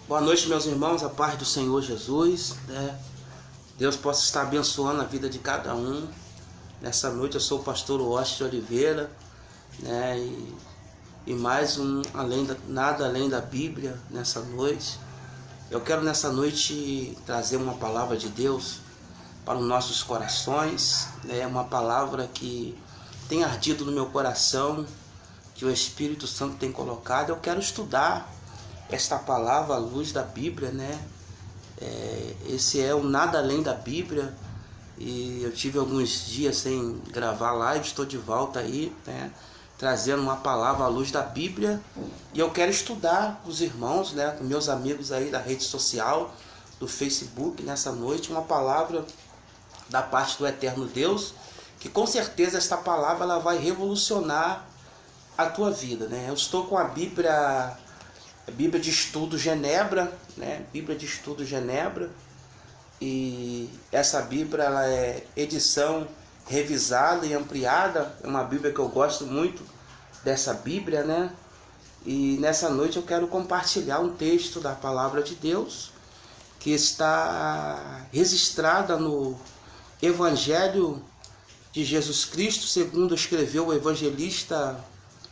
Boa noite, meus irmãos, a paz do Senhor Jesus, né? Deus possa estar abençoando a vida de cada um. Nessa noite eu sou o pastor Washington Oliveira, né? E mais nada além da Bíblia nessa noite. Eu quero nessa noite trazer uma palavra de Deus para os nossos corações, né? Uma palavra que tem ardido no meu coração, que o Espírito Santo tem colocado. Eu quero estudar esta palavra à luz da Bíblia, né? Esse é o Nada Além da Bíblia. E eu tive alguns dias sem gravar live, estou de volta aí, né? Trazendo uma palavra à luz da Bíblia. E eu quero estudar com os irmãos, né? Com meus amigos aí da rede social, do Facebook, nessa noite, uma palavra da parte do Eterno Deus, que com certeza esta palavra ela vai revolucionar a tua vida, né? Eu estou com a Bíblia de Estudo Genebra, né? Bíblia de Estudo Genebra. E essa Bíblia ela é edição revisada e ampliada. É uma Bíblia que eu gosto muito dessa Bíblia, né? E nessa noite eu quero compartilhar um texto da Palavra de Deus que está registrada no Evangelho de Jesus Cristo, segundo escreveu o evangelista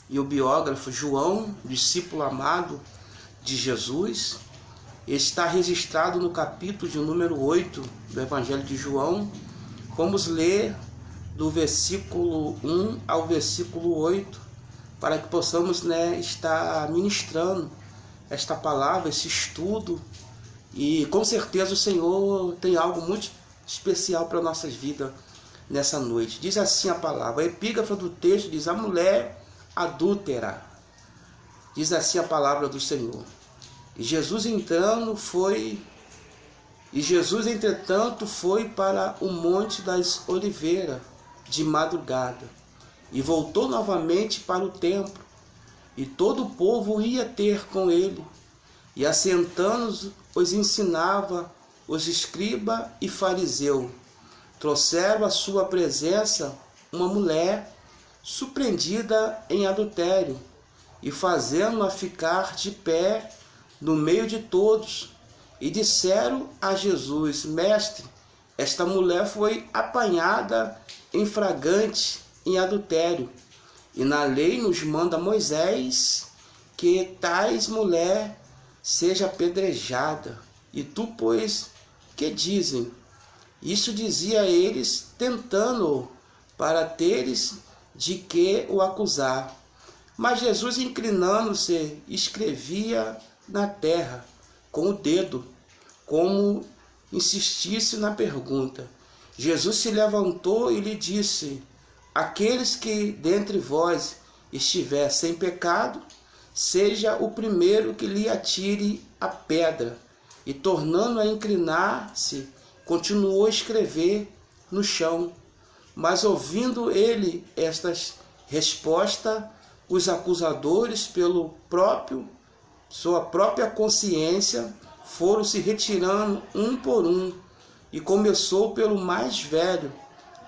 e o biógrafo João, discípulo amado de Jesus. Está registrado no capítulo de número 8 do Evangelho de João. Vamos ler do versículo 1 ao versículo 8, para que possamos, né, estar ministrando esta palavra, esse estudo. E com certeza o Senhor tem algo muito especial para nossas vidas nessa noite. Diz assim a palavra, a epígrafe do texto diz: a mulher adúltera. Diz assim a palavra do Senhor. E Jesus entretanto foi para o Monte das Oliveiras de madrugada e voltou novamente para o templo, e todo o povo ia ter com ele, e assentando os ensinava os escriba e fariseu. Trouxeram à sua presença uma mulher surpreendida em adultério, e fazendo-a ficar de pé no meio de todos, e disseram a Jesus: Mestre, esta mulher foi apanhada em flagrante em adultério, e na lei nos manda Moisés que tais mulher seja apedrejada. E tu, pois, que dizem? Isso dizia eles, tentando-o para teres de que o acusar. Mas Jesus, inclinando-se, escrevia na terra com o dedo, como insistisse na pergunta. Jesus se levantou e lhe disse: aqueles que dentre vós estiver sem pecado, seja o primeiro que lhe atire a pedra. E tornando a inclinar-se, continuou a escrever no chão. Mas ouvindo ele estas respostas, os acusadores, sua própria consciência, foram se retirando um por um, e começou pelo mais velho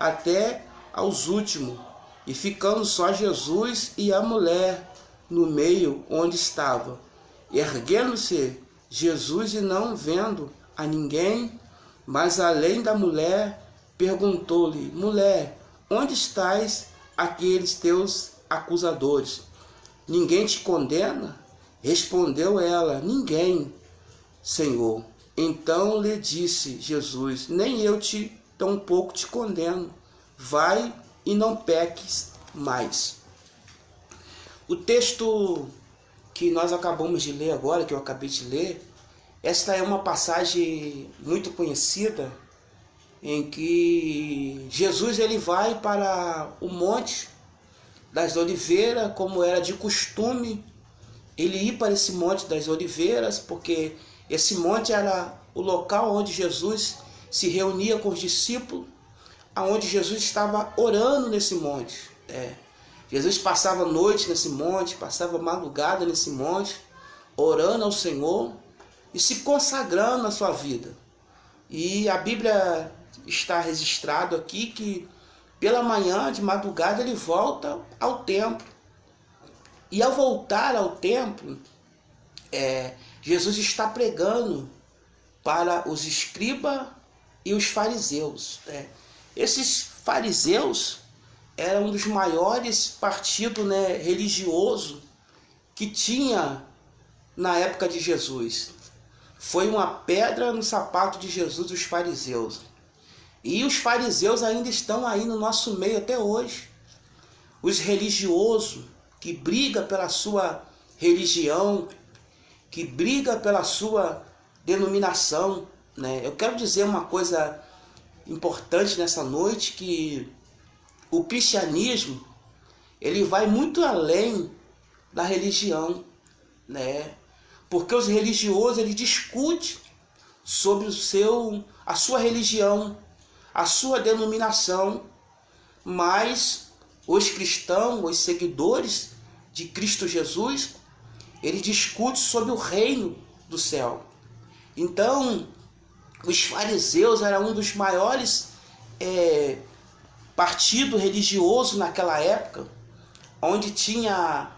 até aos últimos, e ficando só Jesus e a mulher no meio onde estava. Erguendo-se Jesus e não vendo a ninguém, mas além da mulher, perguntou-lhe: mulher, onde estás aqueles teus acusadores? Ninguém te condena? Respondeu ela: ninguém, Senhor. Então lhe disse Jesus: nem eu tampouco te condeno. Vai e não peques mais. O texto que nós acabamos de ler agora, que eu acabei de ler, esta é uma passagem muito conhecida, em que Jesus ele vai para o Monte das Oliveiras, como era de costume ele ir para esse Monte das Oliveiras, porque esse monte era o local onde Jesus se reunia com os discípulos, aonde Jesus estava orando nesse monte. Jesus passava noite nesse monte, passava madrugada nesse monte, orando ao Senhor e se consagrando à sua vida. E a Bíblia está registrado aqui que pela manhã, de madrugada, ele volta ao templo. E ao voltar ao templo, Jesus está pregando para os escribas e os fariseus. Esses fariseus eram um dos maiores partidos, religiosos que tinha na época de Jesus. Foi uma pedra no sapato de Jesus, os fariseus. E os fariseus ainda estão aí no nosso meio até hoje. Os religiosos que brigam pela sua religião, que brigam pela sua denominação. Eu quero dizer uma coisa importante nessa noite, que o cristianismo ele vai muito além da religião, porque os religiosos eles discutem sobre a sua religião, a sua denominação, mas os cristãos, os seguidores de Cristo Jesus, eles discutem sobre o reino do céu. Então, os fariseus eram um dos maiores partidos religiosos naquela época, onde tinha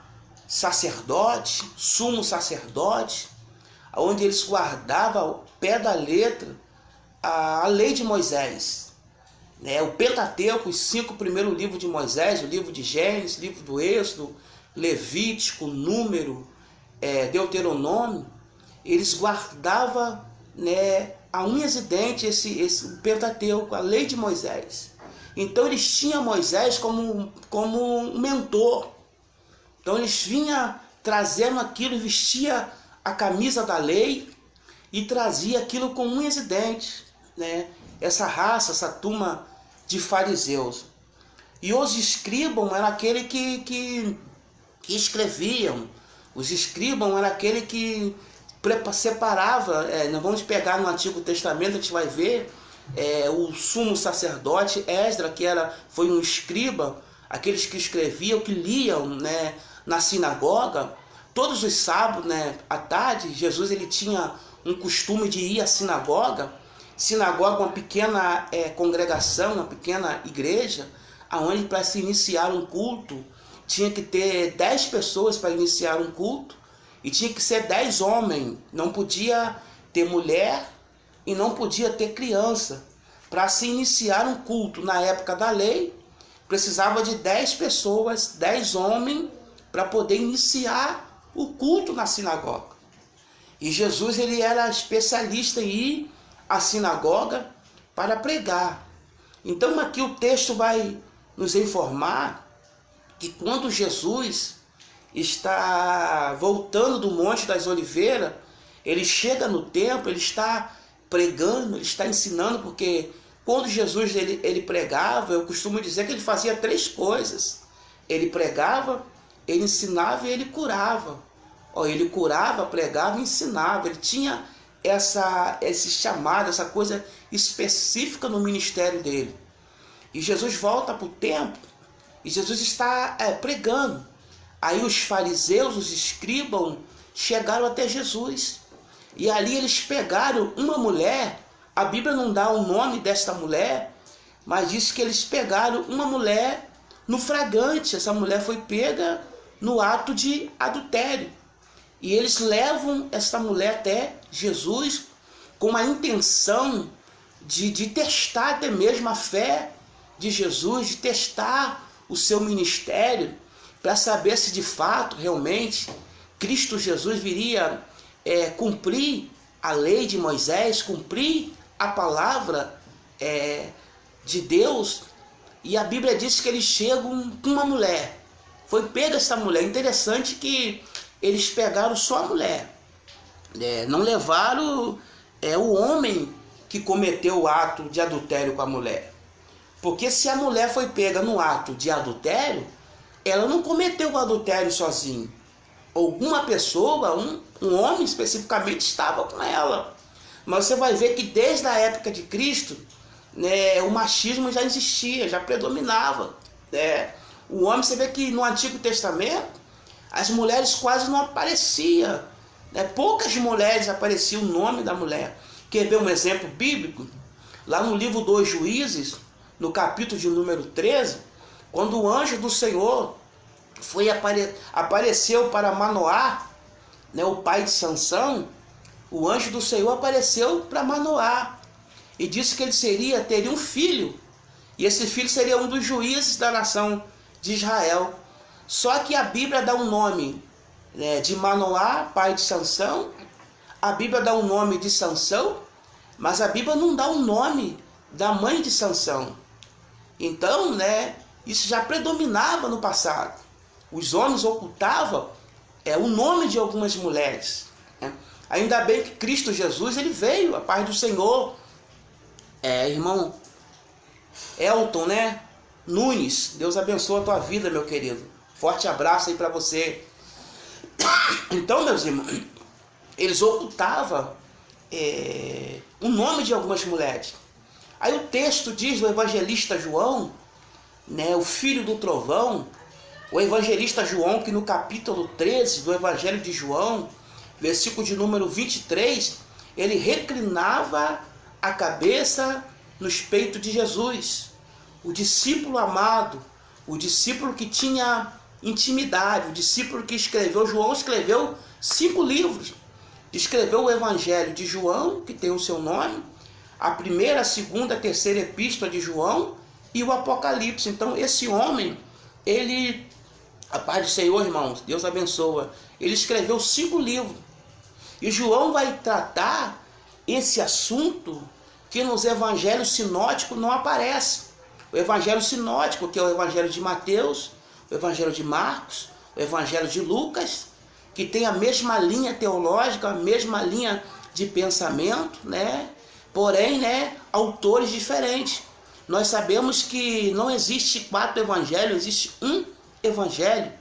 sacerdote, sumo sacerdote, onde eles guardavam ao pé da letra a lei de Moisés. O Pentateuco, os 5 primeiros livros de Moisés, o livro de Gênesis, o livro do Êxodo, Levítico, Número, Deuteronômio, eles guardavam a unhas e dentes esse Pentateuco, a lei de Moisés. Então eles tinham Moisés como um mentor. Então eles vinham trazendo aquilo, vestia a camisa da lei e trazia aquilo com unhas e dentes, essa raça, essa turma de fariseus. E os escribas eram aquele que escreviam. Os escribas eram aquele que separava. Nós vamos pegar no Antigo Testamento, a gente vai ver o sumo sacerdote Esdras, que foi um escriba, aqueles que escreviam, que liam, na sinagoga. Todos os sábados, à tarde, Jesus ele tinha um costume de ir à sinagoga. Sinagoga, uma pequena congregação, uma pequena igreja, onde para se iniciar um culto, tinha que ter 10 pessoas para iniciar um culto, e tinha que ser 10 homens, não podia ter mulher e não podia ter criança. Para se iniciar um culto na época da lei, precisava de 10 pessoas, 10 homens, para poder iniciar o culto na sinagoga. E Jesus ele era especialista em ir à sinagoga para pregar. Então aqui o texto vai nos informar que quando Jesus está voltando do Monte das Oliveiras, ele chega no templo, ele está pregando, ele está ensinando, porque quando Jesus ele pregava, eu costumo dizer que ele fazia 3 coisas. Ele pregava, ele ensinava e ele curava. Ele curava, pregava e ensinava. Ele tinha esse chamado, essa coisa específica no ministério dele. E Jesus volta para o templo e Jesus está pregando. Aí os fariseus, os escribas, chegaram até Jesus. E ali eles pegaram uma mulher. A Bíblia não dá o nome desta mulher, mas diz que eles pegaram uma mulher no flagrante. Essa mulher foi pega no ato de adultério. E eles levam essa mulher até Jesus com a intenção de testar até mesmo a fé de Jesus, de testar o seu ministério, para saber se de fato, realmente, Cristo Jesus viria cumprir a lei de Moisés, cumprir a palavra de Deus. E a Bíblia diz que eles chegam com uma mulher. Foi pega essa mulher. Interessante que eles pegaram só a mulher. Não levaram o homem que cometeu o ato de adultério com a mulher. Porque se a mulher foi pega no ato de adultério, ela não cometeu o adultério sozinha. Alguma pessoa, um homem especificamente, estava com ela. Mas você vai ver que desde a época de Cristo, o machismo já existia, já predominava. O homem, você vê que no Antigo Testamento, as mulheres quase não apareciam. Poucas mulheres apareciam o nome da mulher. Quer ver um exemplo bíblico? Lá no livro dos Juízes, no capítulo de número 13, quando o anjo do Senhor apareceu para Manoá, né, o pai de Sansão, o anjo do Senhor apareceu para Manoá e disse que ele teria um filho, e esse filho seria um dos juízes da nação de Israel. Só que a Bíblia dá um nome, né, de Manoá, pai de Sansão, a Bíblia dá o nome de Sansão, mas a Bíblia não dá o nome da mãe de Sansão. Então, né, isso já predominava no passado. Os homens ocultavam o nome de algumas mulheres, né? Ainda bem que Cristo Jesus, ele veio, a paz do Senhor. Irmão Elton, né, Nunes, Deus abençoe a tua vida, meu querido. Forte abraço aí para você. Então, meus irmãos, eles ocultavam o nome de algumas mulheres. Aí o texto diz do evangelista João, né, o filho do trovão, o evangelista João, que no capítulo 13 do Evangelho de João, versículo de número 23, ele reclinava a cabeça nos peitos de Jesus. O discípulo amado, o discípulo que tinha intimidade, o discípulo que escreveu, João escreveu 5 livros. Escreveu o Evangelho de João, que tem o seu nome, a primeira, a segunda, a terceira epístola de João e o Apocalipse. Então esse homem, ele, a paz do Senhor, irmãos, Deus abençoa, ele escreveu 5 livros. E João vai tratar esse assunto que nos evangelhos sinóticos não aparece. O evangelho sinótico, que é o evangelho de Mateus, o evangelho de Marcos, o evangelho de Lucas, que tem a mesma linha teológica, a mesma linha de pensamento, né? Porém, né, autores diferentes. Nós sabemos que não existe 4 evangelhos, existe um evangelho.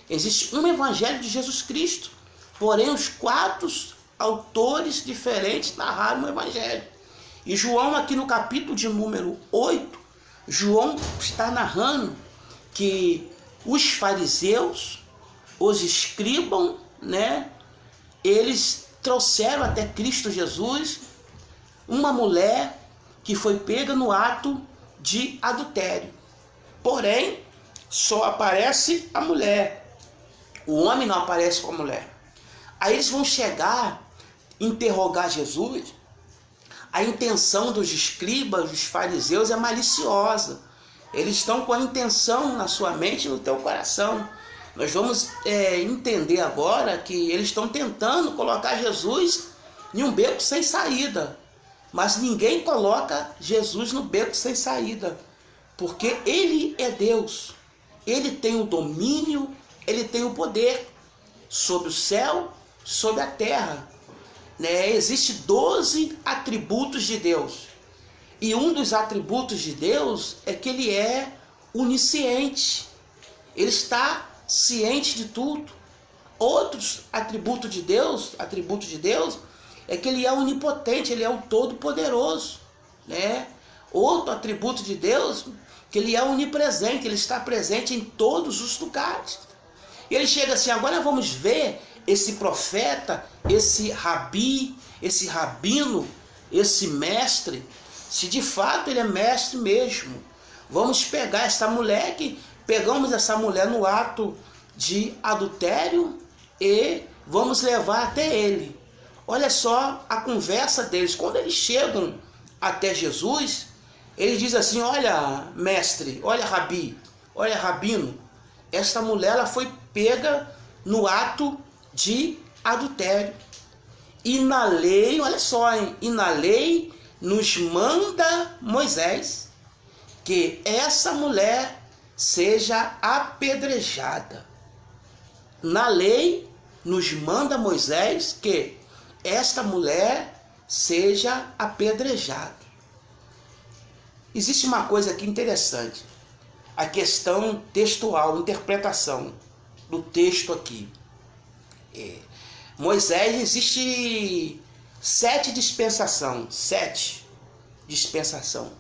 Existe um evangelho de Jesus Cristo. Porém, os 4 autores diferentes narraram o evangelho. E João, aqui no capítulo de número 8, João está narrando que os fariseus, os escribas, né, eles trouxeram até Cristo Jesus uma mulher que foi pega no ato de adultério. Porém, só aparece a mulher. O homem não aparece com a mulher. Aí eles vão chegar, interrogar Jesus. A intenção dos escribas, dos fariseus, é maliciosa. Eles estão com a intenção na sua mente e no teu coração. Nós vamos entender agora que eles estão tentando colocar Jesus em um beco sem saída. Mas ninguém coloca Jesus no beco sem saída. Porque ele é Deus. Ele tem o domínio, ele tem o poder sobre o céu, sobre a terra. Né? Existem 12 atributos de Deus. E um dos atributos de Deus é que ele é onisciente. Ele está ciente de tudo. Outros atributos de Deus, é que ele é onipotente, ele é o todo-poderoso, né? Outro atributo de Deus, que ele é onipresente, ele está presente em todos os lugares. E ele chega assim, agora vamos ver esse profeta, esse rabi, esse rabino, esse mestre, se de fato ele é mestre mesmo. Vamos pegar essa mulher, pegamos essa mulher no ato de adultério e vamos levar até ele. Olha só a conversa deles. Quando eles chegam até Jesus, ele diz assim, olha mestre, olha rabi, olha rabino, esta mulher ela foi pega no ato de adultério. E na lei, olha só, hein? E na lei nos manda Moisés que essa mulher seja apedrejada. Na lei nos manda Moisés que esta mulher seja apedrejada. Existe uma coisa aqui interessante. A questão textual, interpretação do texto aqui. Moisés, existe 7 dispensações. 7 dispensação.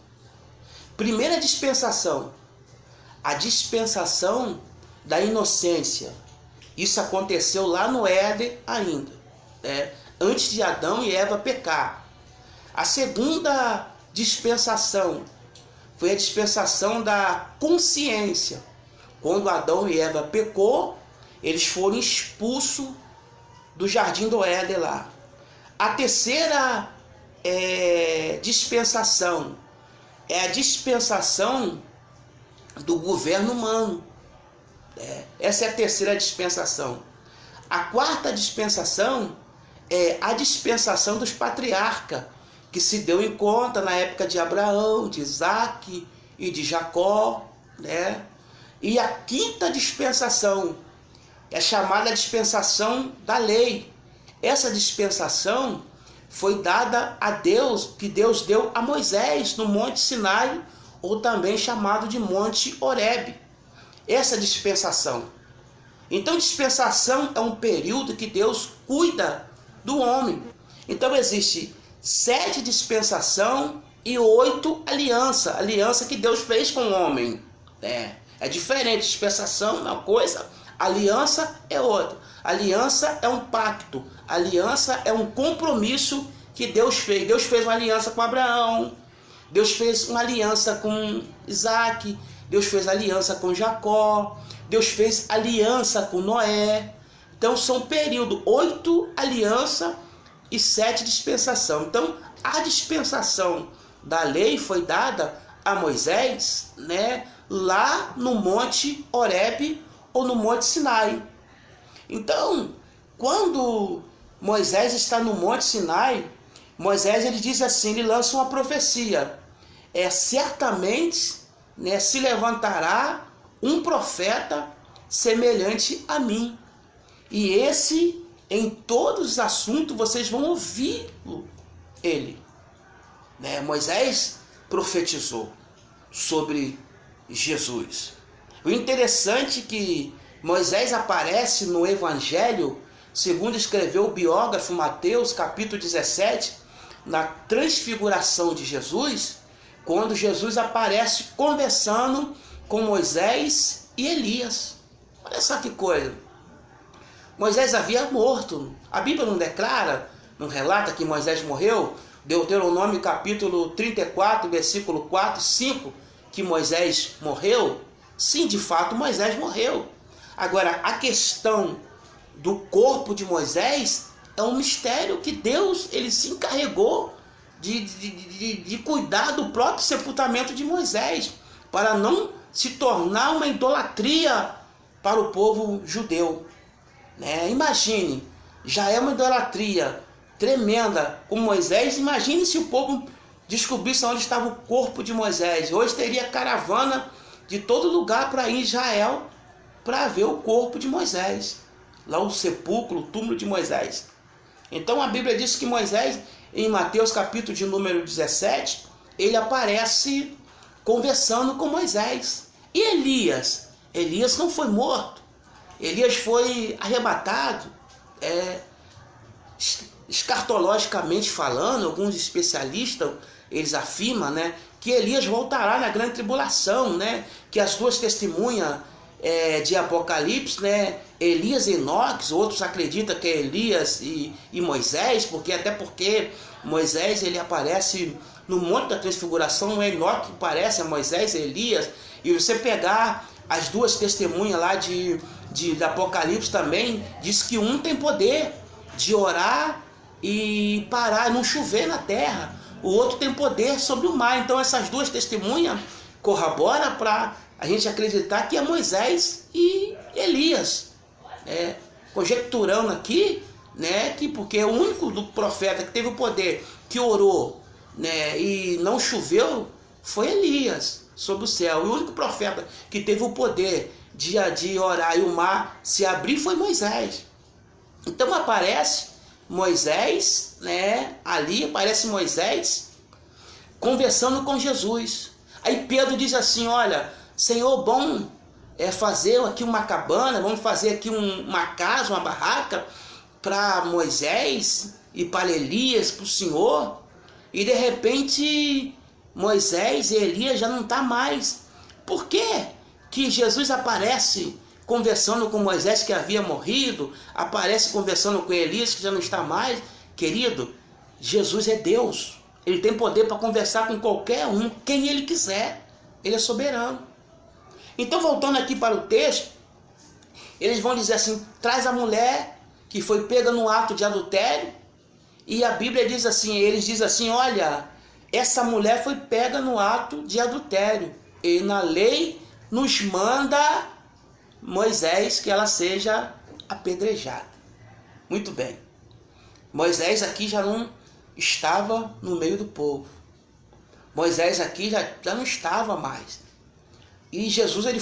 Primeira dispensação, a dispensação da inocência. Isso aconteceu lá no Éden ainda, né? Antes de Adão e Eva pecar. A segunda dispensação foi a dispensação da consciência. Quando Adão e Eva pecou, eles foram expulsos do Jardim do Éden lá. A terceira dispensação é a dispensação do governo humano. Essa é a terceira dispensação. A quarta dispensação é a dispensação dos patriarcas, que se deu em conta na época de Abraão, de Isaac e de Jacó, né? E a quinta dispensação é chamada dispensação da lei. Essa dispensação foi dada a Deus, que Deus deu a Moisés no Monte Sinai, ou também chamado de Monte Horebe. Essa dispensação. Então, dispensação é um período que Deus cuida do homem. Então, existe 7 dispensação e 8 aliança. Aliança que Deus fez com o homem. É diferente. Dispensação é uma coisa, aliança é outra. Aliança é um pacto. Aliança é um compromisso que Deus fez. Deus fez uma aliança com Abraão. Deus fez uma aliança com Isaac. Deus fez aliança com Jacó. Deus fez aliança com Noé. Então são período 8 aliança e 7 dispensação. Então a dispensação da lei foi dada a Moisés, né, lá no Monte Horebe ou no Monte Sinai. Então, quando Moisés está no Monte Sinai, Moisés ele diz assim, ele lança uma profecia. Certamente, né, se levantará um profeta semelhante a mim. E esse, em todos os assuntos, vocês vão ouvir ele. Né? Moisés profetizou sobre Jesus. O interessante é que Moisés aparece no Evangelho, segundo escreveu o biógrafo Mateus, capítulo 17, na transfiguração de Jesus, quando Jesus aparece conversando com Moisés e Elias. Olha só que coisa. Moisés havia morto. A Bíblia não declara, não relata que Moisés morreu? Deuteronômio capítulo 34, versículo 4 e 5, que Moisés morreu? Sim, de fato Moisés morreu. Agora, a questão do corpo de Moisés é um mistério que Deus ele se encarregou de cuidar do próprio sepultamento de Moisés, para não se tornar uma idolatria para o povo judeu. Imagine, já é uma idolatria tremenda com Moisés. Imagine se o povo descobrisse onde estava o corpo de Moisés. Hoje teria caravana de todo lugar para ir a Israel para ver o corpo de Moisés, lá o sepulcro, o túmulo de Moisés. Então a Bíblia diz que Moisés, em Mateus capítulo de número 17, ele aparece conversando com Moisés. E Elias? Elias não foi morto. Elias foi arrebatado. Escatologicamente falando, alguns especialistas, eles afirmam, né, que Elias voltará na grande tribulação, né, que as duas testemunhas de Apocalipse, né, Elias e Enoque, outros acreditam que é Elias e Moisés, até porque Moisés ele aparece no Monte da Transfiguração, Enoque parece a Moisés e Elias, e você pegar as duas testemunhas lá de Apocalipse também, diz que um tem poder de orar e parar, não chover na terra, o outro tem poder sobre o mar. Então essas duas testemunhas corroboram para a gente acreditar que é Moisés e Elias, conjecturando aqui, né, que porque o único do profeta que teve o poder, que orou, né, e não choveu, foi Elias sobre o céu. E o único profeta que teve o poder de orar e o mar se abrir foi Moisés. Então aparece Moisés, né, ali aparece Moisés conversando com Jesus. Aí Pedro diz assim, olha, Senhor, bom fazer aqui uma cabana, vamos fazer aqui uma casa, uma barraca para Moisés e para Elias, para o Senhor. E de repente Moisés e Elias já não estão mais. Por quê que Jesus aparece conversando com Moisés que havia morrido, aparece conversando com Elias que já não está mais? Querido, Jesus é Deus. Ele tem poder para conversar com qualquer um, quem ele quiser. Ele é soberano. Então, voltando aqui para o texto, eles vão dizer assim, traz a mulher que foi pega no ato de adultério, e a Bíblia diz assim, eles dizem assim, olha, essa mulher foi pega no ato de adultério, e na lei nos manda Moisés que ela seja apedrejada. Muito bem. Moisés aqui já não estava no meio do povo. Moisés aqui já não estava mais. E Jesus ele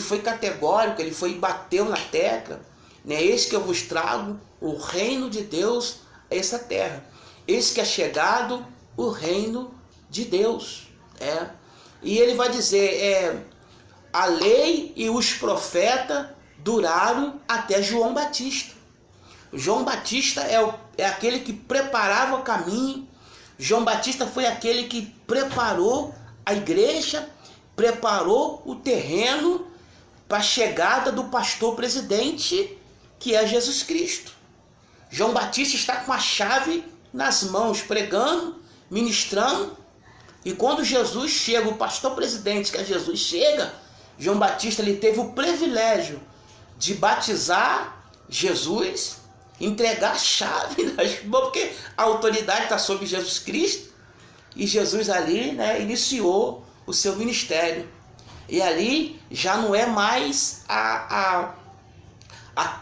foi categórico, ele bateu na tecla, né? Eis que eu vos trago o reino de Deus a essa terra. Eis que é chegado o reino de Deus. E ele vai dizer, a lei e os profetas duraram até João Batista. João Batista é aquele que preparava o caminho. João Batista foi aquele que preparou a igreja, preparou o terreno para a chegada do pastor presidente, que é Jesus Cristo. João Batista está com a chave nas mãos, pregando, ministrando. E quando Jesus chega, o pastor presidente, que é Jesus, chega, João Batista ele teve o privilégio de batizar Jesus, entregar a chave nas mãos, porque a autoridade está sobre Jesus Cristo, e Jesus ali, né, iniciou o seu ministério. E ali já não é mais a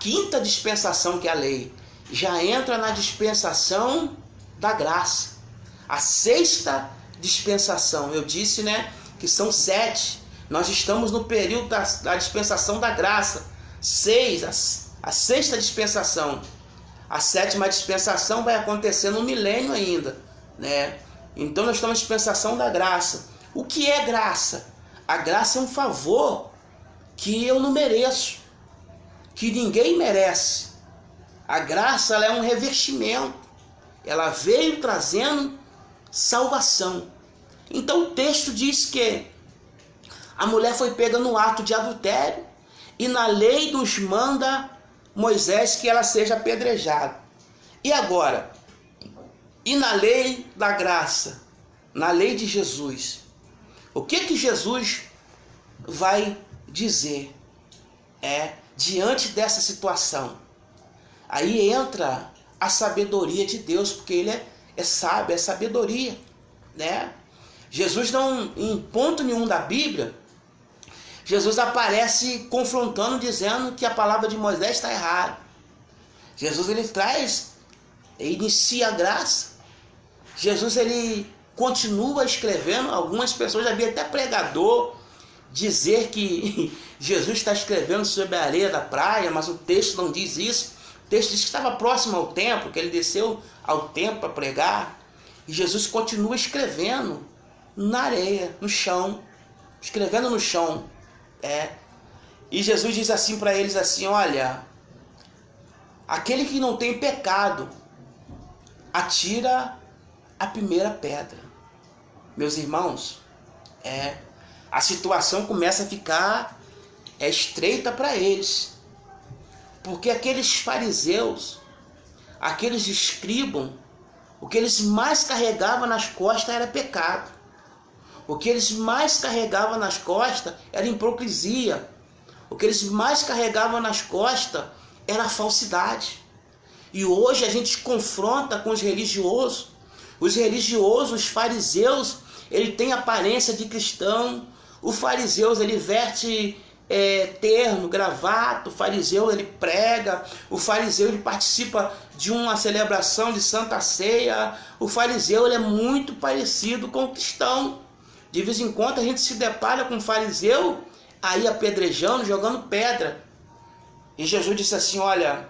quinta dispensação que é a lei, já entra na dispensação da graça, a sexta dispensação. Eu disse, né, que são 7. Nós estamos no período da dispensação da graça. 6, a sexta dispensação. A 7ª dispensação vai acontecer no milênio ainda, né? Então nós estamos na dispensação da graça. O que é graça? A graça é um favor que eu não mereço, que ninguém merece. A graça ela é um revestimento. Ela veio trazendo salvação. Então o texto diz que a mulher foi pega no ato de adultério, e na lei nos manda Moisés que ela seja apedrejada. E agora? E na lei da graça, na lei de Jesus, o que Jesus vai dizer diante dessa situação? Aí entra a sabedoria de Deus, porque ele é sábio, é sabedoria, né? Jesus não, em ponto nenhum da Bíblia, Jesus aparece confrontando, dizendo que a palavra de Moisés está errada. Jesus ele inicia a graça. Jesus ele continua escrevendo. Algumas pessoas já viram até pregador dizer que Jesus está escrevendo sobre a areia da praia, mas o texto não diz isso. O texto diz que estava próximo ao templo, que ele desceu ao templo para pregar. E Jesus continua escrevendo na areia, no chão, escrevendo no chão. E Jesus diz assim para eles assim, olha, aquele que não tem pecado, atira a primeira pedra. Meus irmãos, a situação começa a ficar estreita para eles, porque aqueles fariseus, aqueles escribas, o que eles mais carregavam nas costas era pecado. O que eles mais carregavam nas costas era hipocrisia. O que eles mais carregavam nas costas era falsidade. E hoje a gente confronta com os religiosos. Os religiosos, os fariseus, ele tem aparência de cristão. O fariseu, ele veste terno, gravata. O fariseu, ele prega. O fariseu, ele participa de uma celebração de Santa Ceia. O fariseu, ele é muito parecido com o cristão. De vez em quando a gente se depara com um fariseu aí apedrejando, jogando pedra. E Jesus disse assim, olha,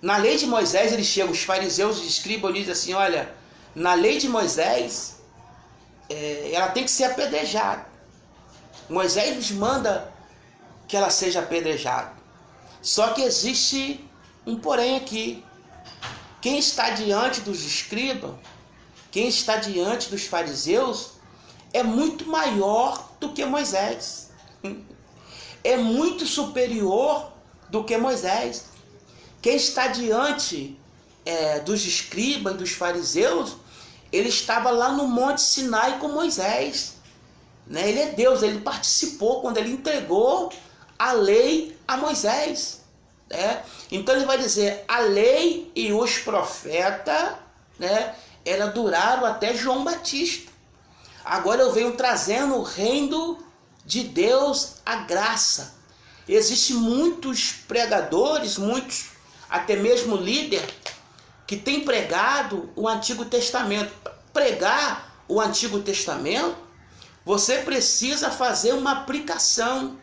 na lei de Moisés ele chega, os fariseus e escribas dizem assim, olha, na lei de Moisés ela tem que ser apedrejada. Moisés nos manda que ela seja apedrejada. Só que existe um porém aqui. Quem está diante dos escribas, quem está diante dos fariseus, é muito maior do que Moisés. É muito superior do que Moisés. Quem está diante dos escribas e dos fariseus, ele estava lá no Monte Sinai com Moisés. Né? Ele é Deus, ele participou quando ele entregou a lei a Moisés. né? Então ele vai dizer, a lei e os profetas, né, ela duraram até João Batista. Agora eu venho trazendo o reino de Deus, a graça. Existem muitos pregadores, muitos, até mesmo líder, que tem pregado o Antigo Testamento. Pregar o Antigo Testamento, você precisa fazer uma aplicação.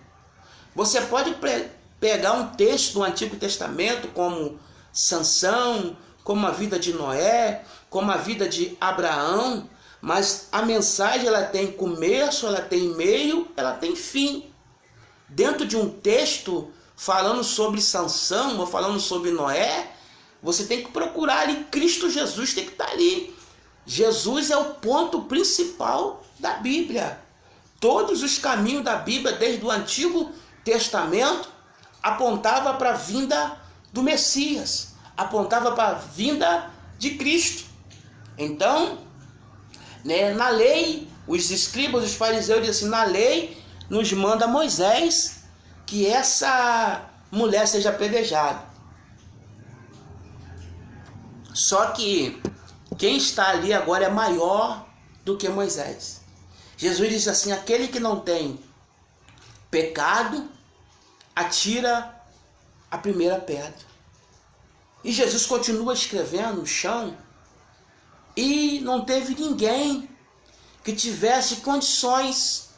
Você pode pegar um texto do Antigo Testamento, como Sansão, como a vida de Noé, como a vida de Abraão, mas a mensagem ela tem começo, ela tem meio, ela tem fim. Dentro de um texto falando sobre Sansão ou falando sobre Noé, você tem que procurar ali, Cristo Jesus tem que estar ali. Jesus é o ponto principal da Bíblia. Todos os caminhos da Bíblia, desde o Antigo Testamento, apontava para a vinda do Messias, apontava para a vinda de Cristo. Então, né, na lei, os escribas, os fariseus dizem assim, na lei nos manda Moisés que essa mulher seja apedrejada. Só que quem está ali agora é maior do que Moisés. Jesus diz assim, aquele que não tem pecado, atira a primeira pedra. E Jesus continua escrevendo no chão, e não teve ninguém que tivesse condições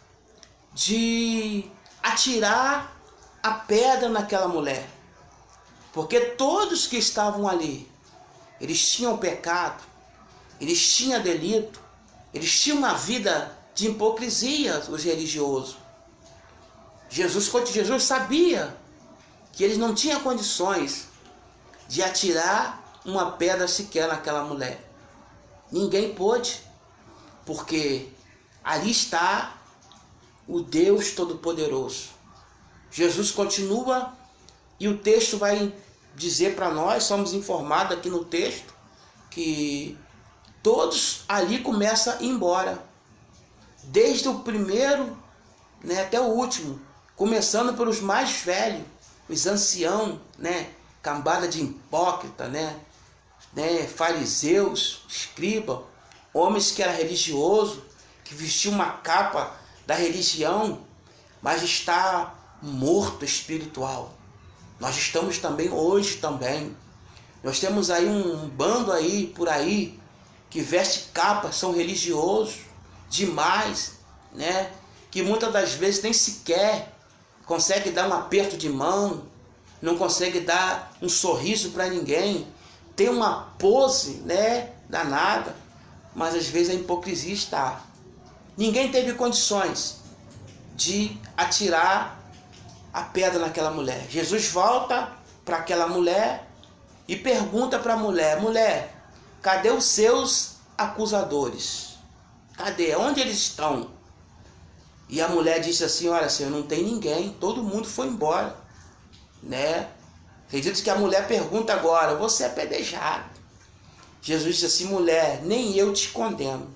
de atirar a pedra naquela mulher. Porque todos que estavam ali, eles tinham pecado, eles tinham delito, eles tinham uma vida de hipocrisia, os religiosos. Jesus sabia que eles não tinham condições de atirar uma pedra sequer naquela mulher. Ninguém pôde, porque ali está o Deus Todo-Poderoso. Jesus continua e o texto vai dizer para nós, somos informados aqui no texto, que todos ali começam a ir embora. Desde o primeiro, né, até o último, começando pelos mais velhos, os anciãos, né, cambada de hipócrita, né, fariseus, escriba, homens que eram religiosos, que vestiam uma capa da religião, mas está morto espiritual. Nós estamos também hoje também. Nós temos aí um bando aí por aí que veste capa, são religiosos demais, né? Que muitas das vezes nem sequer consegue dar um aperto de mão, não consegue dar um sorriso para ninguém, tem uma pose, né, danada, mas às vezes a hipocrisia está. Ninguém teve condições de atirar a pedra naquela mulher. Jesus volta para aquela mulher e pergunta para a mulher, mulher, cadê os seus acusadores? Cadê? Onde eles estão? E a mulher disse assim, olha, Senhor, não tem ninguém, todo mundo foi embora, né? Acredito que a mulher pergunta agora, você é apedrejado. Jesus disse assim, mulher, nem eu te condeno,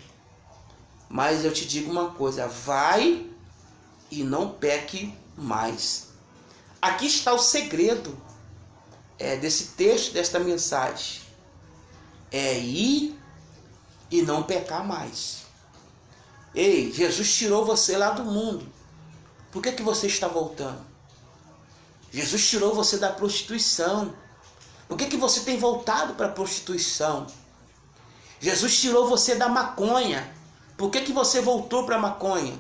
mas eu te digo uma coisa, vai e não peque mais. Aqui está o segredo desse texto, desta mensagem. É ir e não pecar mais. Ei, Jesus tirou você lá do mundo. Por que você está voltando? Jesus tirou você da prostituição. Por que você tem voltado para a prostituição? Jesus tirou você da maconha. Por que você voltou para a maconha?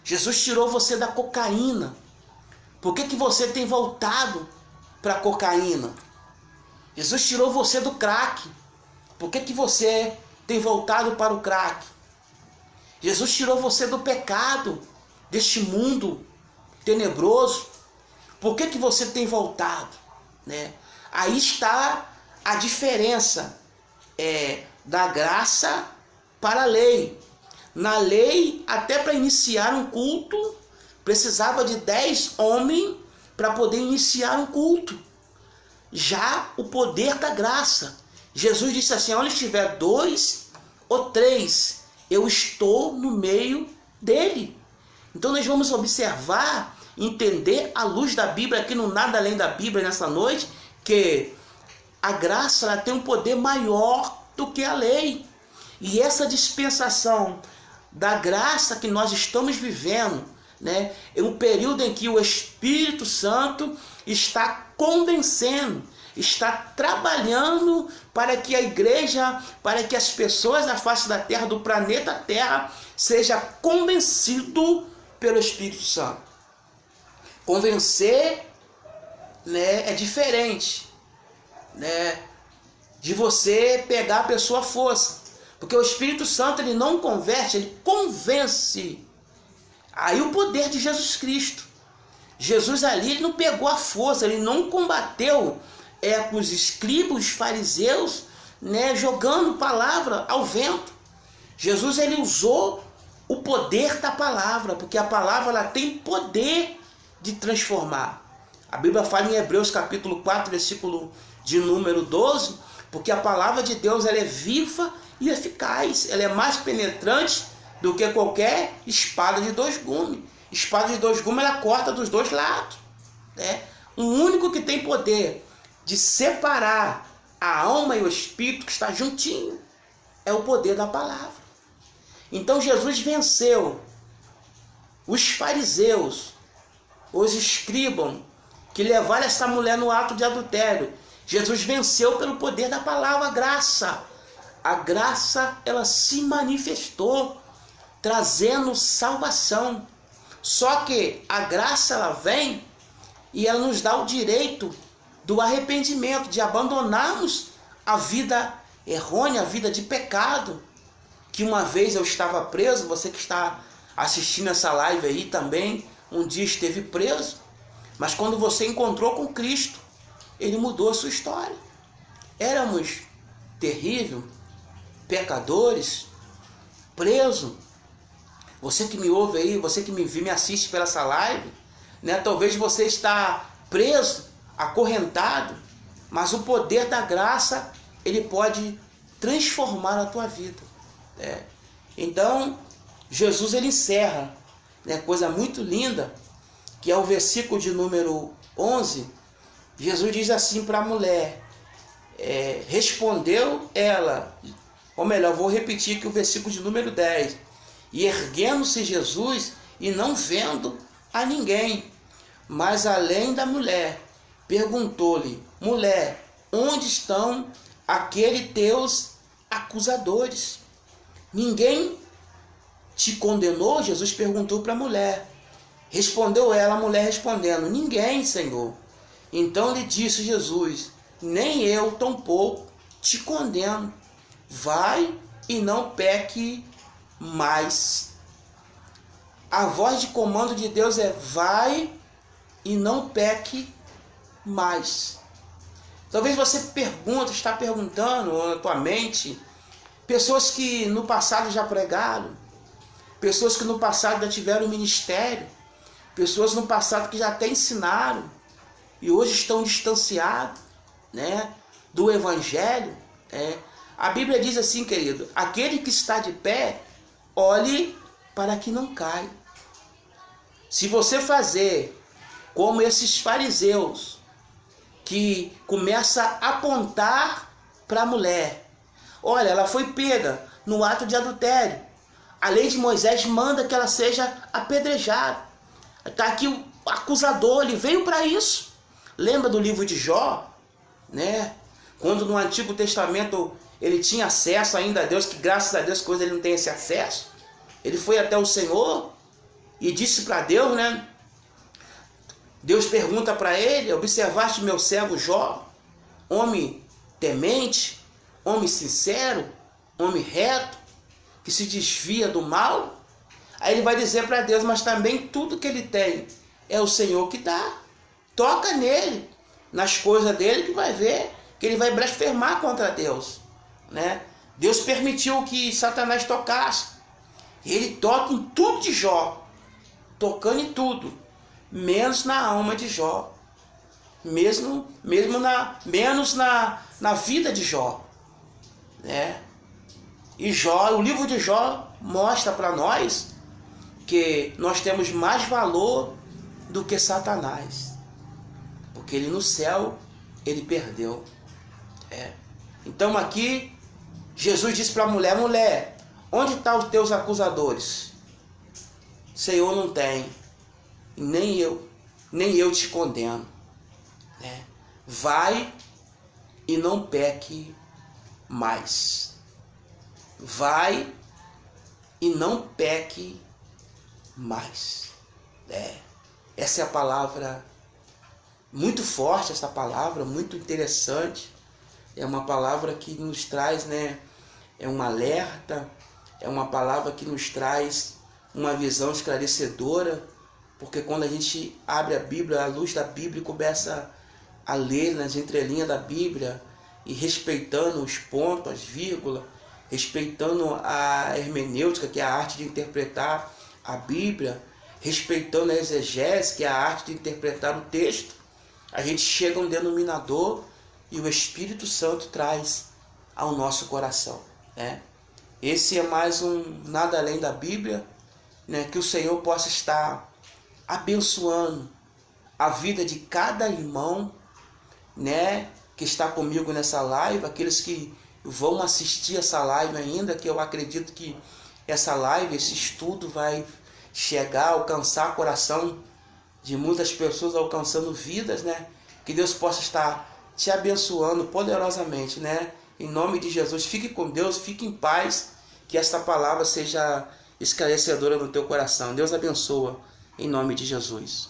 Jesus tirou você da cocaína. Por que você tem voltado para a cocaína? Jesus tirou você do crack. Por que você tem voltado para o crack? Jesus tirou você do pecado, deste mundo tenebroso. Por que você tem voltado? Né? Aí está a diferença da graça para a lei. Na lei, até para iniciar um culto, precisava de 10 homens para poder iniciar um culto. Já o poder da graça. Jesus disse assim, onde estiver 2 ou 3, eu estou no meio dele. Então nós vamos observar entender à luz da Bíblia, aqui no Nada Além da Bíblia nessa noite, que a graça ela tem um poder maior do que a lei. E essa dispensação da graça que nós estamos vivendo, né, é um período em que o Espírito Santo está convencendo, está trabalhando para que a igreja, para que as pessoas da face da terra, do planeta Terra, seja convencido pelo Espírito Santo. Convencer, né, é diferente, né, de você pegar a pessoa à força. Porque o Espírito Santo ele não converte, ele convence. Aí o poder de Jesus Cristo. Jesus ali ele não pegou a força, ele não combateu com os escribas, os fariseus, né, jogando palavra ao vento. Jesus ele usou o poder da palavra, porque a palavra ela tem poder de transformar. A Bíblia fala em Hebreus capítulo 4, versículo de número 12, porque a palavra de Deus ela é viva e eficaz, ela é mais penetrante do que qualquer espada de dois gumes. Espada de dois gumes ela corta dos dois lados, né? O único que tem poder de separar a alma e o espírito que está juntinho é o poder da palavra. Então Jesus venceu os fariseus, os escribas que levaram essa mulher no ato de adultério. Jesus venceu pelo poder da palavra, a graça. A graça ela se manifestou trazendo salvação. Só que a graça ela vem e ela nos dá o direito do arrependimento, de abandonarmos a vida errônea, a vida de pecado. Que uma vez eu estava preso, você que está assistindo essa live aí também, um dia esteve preso, mas quando você encontrou com Cristo, ele mudou a sua história. Éramos terríveis, pecadores, presos. Você que me ouve aí, você que me assiste pela essa live, né? Talvez você está preso, acorrentado, mas o poder da graça, ele pode transformar a tua vida. Né? Então, Jesus ele encerra, né, coisa muito linda, que é o versículo de número 11. Jesus diz assim para a mulher, respondeu ela, ou melhor, vou repetir aqui o versículo de número 10. E erguendo-se Jesus, e não vendo a ninguém, mas além da mulher, perguntou-lhe, mulher, onde estão aqueles teus acusadores? Ninguém te condenou? Jesus perguntou para a mulher. Respondeu ela, a mulher respondendo, ninguém, Senhor. Então lhe disse Jesus, nem eu tampouco te condeno. Vai e não peque mais. A voz de comando de Deus é vai e não peque mais. Talvez você está perguntando na tua mente, pessoas que no passado já pregaram, pessoas que no passado já tiveram ministério, pessoas no passado que já até ensinaram e hoje estão distanciados, né, do Evangelho. A Bíblia diz assim, querido, aquele que está de pé, olhe para que não caia. Se você fazer como esses fariseus, que começa a apontar para a mulher, olha, ela foi pega no ato de adultério, a lei de Moisés manda que ela seja apedrejada. Está aqui o acusador, ele veio para isso. Lembra do livro de Jó, né? Quando no Antigo Testamento ele tinha acesso ainda a Deus, que graças a Deus coisa ele não tem esse acesso. Ele foi até o Senhor e disse para Deus, né? Deus pergunta para ele, observaste meu servo Jó, homem temente, homem sincero, homem reto, que se desvia do mal? Aí ele vai dizer para Deus, mas também tudo que ele tem é o Senhor que dá. Toca nele, nas coisas dele, que vai ver que ele vai blasfemar contra Deus, né? Deus permitiu que Satanás tocasse. Ele toca em tudo de Jó, tocando em tudo, menos na alma de Jó, menos na vida de Jó, né? E Jó, o livro de Jó mostra para nós que nós temos mais valor do que Satanás. Porque ele no céu, ele perdeu. Então aqui, Jesus disse para a mulher: mulher, onde estão os teus acusadores? Senhor, não tem. Nem eu te condeno. Vai e não peque mais. Vai e não peque mais. Essa é a palavra muito forte, essa palavra muito interessante. É uma palavra que nos traz, é um alerta, é uma palavra que nos traz uma visão esclarecedora, porque quando a gente abre a Bíblia, a luz da Bíblia, começa a ler nas entrelinhas da Bíblia, e respeitando os pontos, as vírgulas, respeitando a hermenêutica, que é a arte de interpretar a Bíblia, respeitando a exegese, que é a arte de interpretar o texto, a gente chega a um denominador e o Espírito Santo traz ao nosso coração. Esse é mais um Nada Além da Bíblia, que o Senhor possa estar abençoando a vida de cada irmão, que está comigo nessa live, aqueles que vão assistir essa live ainda, que eu acredito que essa live, esse estudo vai chegar, alcançar o coração de muitas pessoas, alcançando vidas, que Deus possa estar te abençoando poderosamente, em nome de Jesus. Fique com Deus, fique em paz, que esta palavra seja esclarecedora no teu coração. Deus abençoa, em nome de Jesus.